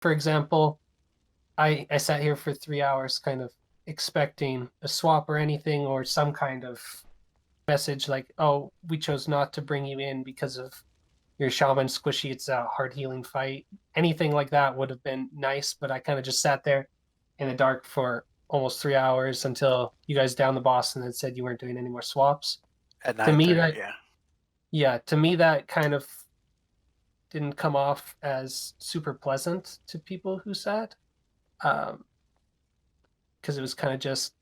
for example, I sat here for 3 hours kind of expecting a swap or anything or some kind of message like, oh, we chose not to bring you in because of your shaman squishy, it's a hard healing fight. Anything like that would have been nice, but I kind of just sat there in the dark for almost 3 hours until you guys downed the boss and then said you weren't doing any more swaps. At To me 9:30, that yeah. yeah, to me that kind of didn't come off as super pleasant to people who sat. Um, because it was kind of just,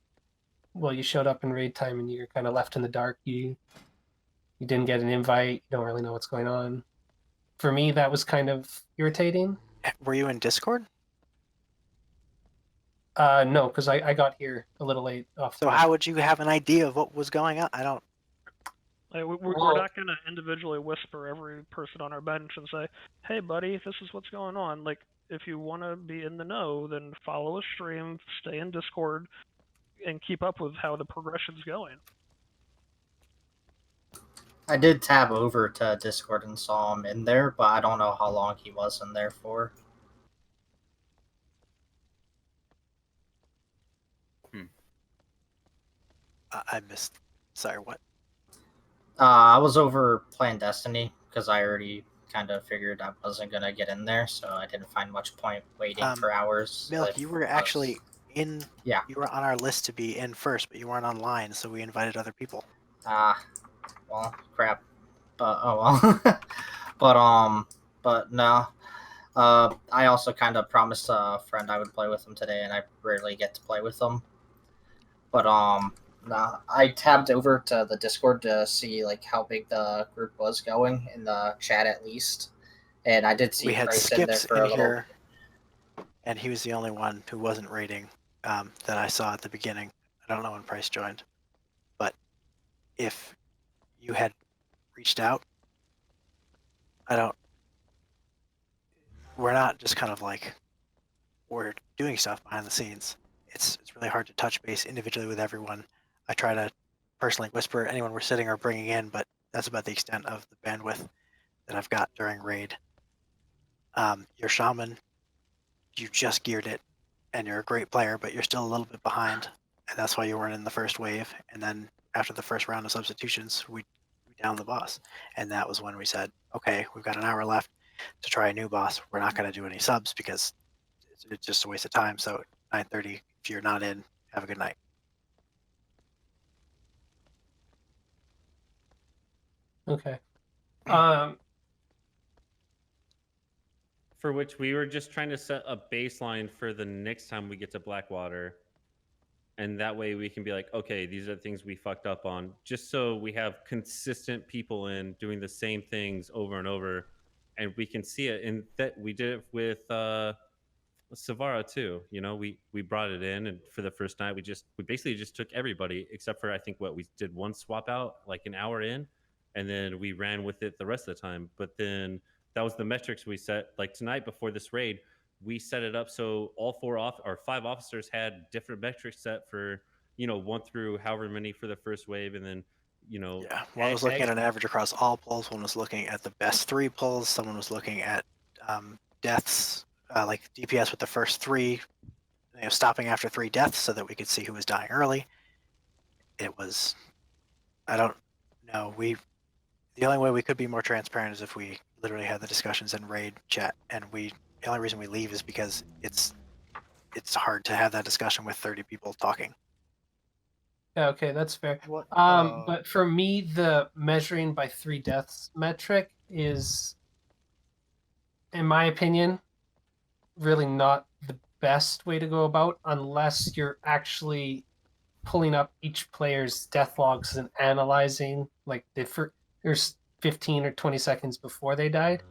well, you showed up in raid time and you're kind of left in the dark. You didn't get an invite. You don't really know what's going on. For me, that was kind of irritating. Were you in Discord? No, because I got here a little late off So the. how would you have an idea of what was going on? I don't. Like, we're Well, not going to individually whisper every person on our bench and say, hey, buddy, this is what's going on. Like, if you want to be in the know, then follow a stream, stay in Discord, and keep up with how the progression's going. I did tab over to Discord and saw him in there, but I don't know how long he was in there for. I missed. Sorry, what? I was over playing Destiny because I already kind of figured I wasn't gonna get in there, so I didn't find much point waiting for hours. Milk, you were actually in. Yeah. You were on our list to be in first, but you weren't online, so we invited other people. Well, crap. But oh well. but no. I also kind of promised a friend I would play with him today, and I rarely get to play with him. But no, I tabbed over to the Discord to see like how big the group was going in the chat at least, and I did see We had Price in there Skips for a in little. here, and he was the only one who wasn't rating that I saw at the beginning. I don't know when Price joined, but if you had reached out, we're not just kind of like, we're doing stuff behind the scenes. It's really hard to touch base individually with everyone. I try to personally whisper anyone we're sitting or bringing in, but that's about the extent of the bandwidth that I've got during raid. Your shaman, you just geared it, and you're a great player, but you're still a little bit behind, and that's why you weren't in the first wave. And then after the first round of substitutions, we downed the boss, and that was when we said, okay, we've got an hour left to try a new boss. We're not going to do any subs because it's just a waste of time. So 9:30, if you're not in, have a good night. okay. For which we were just trying to set a baseline for the next time we get to Blackwater. And that way we can be like, okay, these are the things we fucked up on. Just so we have consistent people in doing the same things over and over. And we can see it. And that we did it with Savara too. You know, we brought it in, and for the first night we basically just took everybody except for I think we did one swap out like an hour in, and then we ran with it the rest of the time. But then that was the metrics we set. Like tonight before this raid, we set it up so all 5 officers had different metrics set for 1 through however many for the first wave, and then yeah, one was looking at an average across all pulls, one was looking at the best 3 pulls, someone was looking at deaths, like DPS with the first 3, stopping after 3 deaths so that we could see who was dying early. It was, I don't know, the only way we could be more transparent is if we literally had the discussions in raid chat, and the only reason we leave is because it's hard to have that discussion with 30 people talking. Yeah, okay, that's fair. But for me, the measuring by 3 deaths metric is, in my opinion, really not the best way to go about unless you're actually pulling up each player's death logs and analyzing like there's 15 or 20 seconds before they died,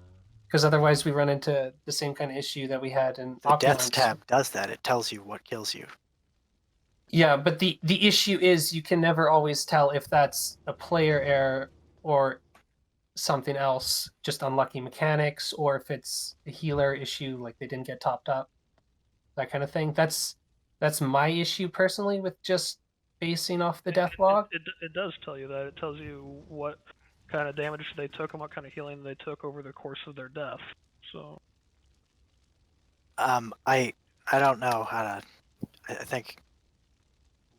because otherwise we run into the same kind of issue that we had in the deaths tab does that. It tells you what kills you. Yeah, but the issue is you can never always tell if that's a player error or something else, just unlucky mechanics, or if it's a healer issue, like they didn't get topped up, that kind of thing. That's my issue personally with just basing off the death log. It does tell you that. It tells you what kind of damage they took and what kind of healing they took over the course of their death. So I don't know how to. I think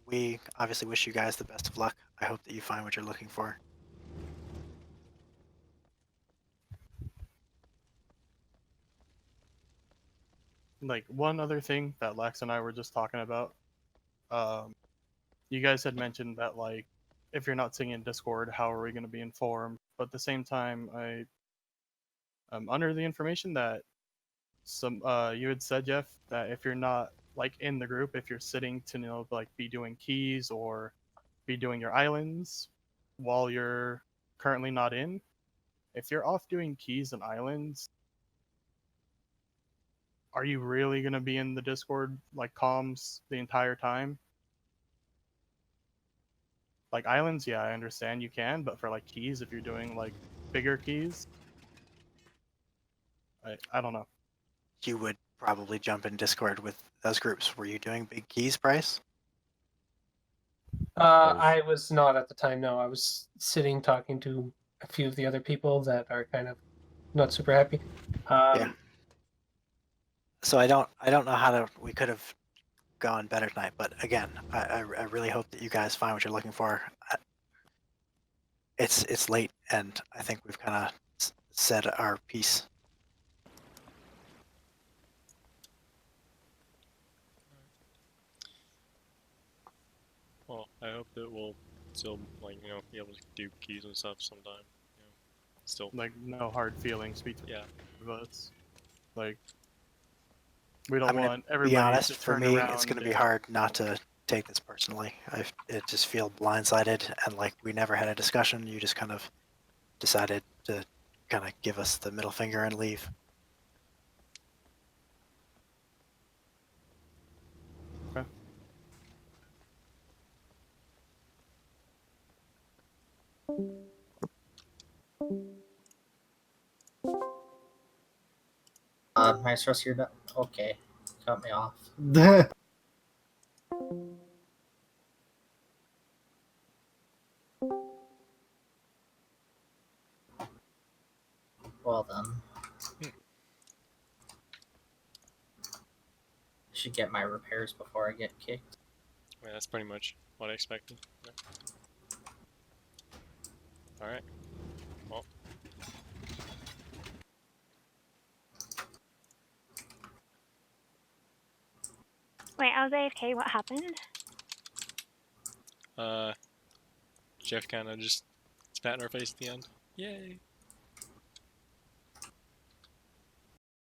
we obviously wish you guys the best of luck. I hope that you find what you're looking for. Like one other thing that Lex and I were just talking about. You guys had mentioned that like if you're not seeing in Discord, how are we going to be informed? But at the same time, I'm under the information that you had said, Jeff, that if you're not like in the group, if you're sitting to like be doing keys or be doing your islands while you're currently not in, if you're off doing keys and islands, are you really going to be in the Discord like comms the entire time? Like islands, yeah, I understand you can, but for like keys, if you're doing like bigger keys, I don't know. You would probably jump in Discord with those groups. Were you doing big keys, Bryce? I was not at the time. No, I was sitting talking to a few of the other people that are kind of not super happy. Yeah. So I don't know how to. We could have gone better tonight, but again, I really hope that you guys find what you're looking for. It's late, and I think we've kind of said our piece. Well, I hope that we'll still, like, you know, be able to do keys and stuff sometime. You know, still. Like no hard feelings between Yeah. us. Like we don't I'm gonna want everybody be honest. to For turn me, around. it's going to be and- hard not to take this personally. I just feel blindsided, and like we never had a discussion. You just kind of decided to kind of give us the middle finger and leave. Okay. My stress you're done. Okay, cut me off. Well then. Should get my repairs before I get kicked. Yeah, that's pretty much what I expected. Yeah. Alright. Well. Wait, I was AFK. What happened? Jeff kind of just spat in our face at the end. Yay!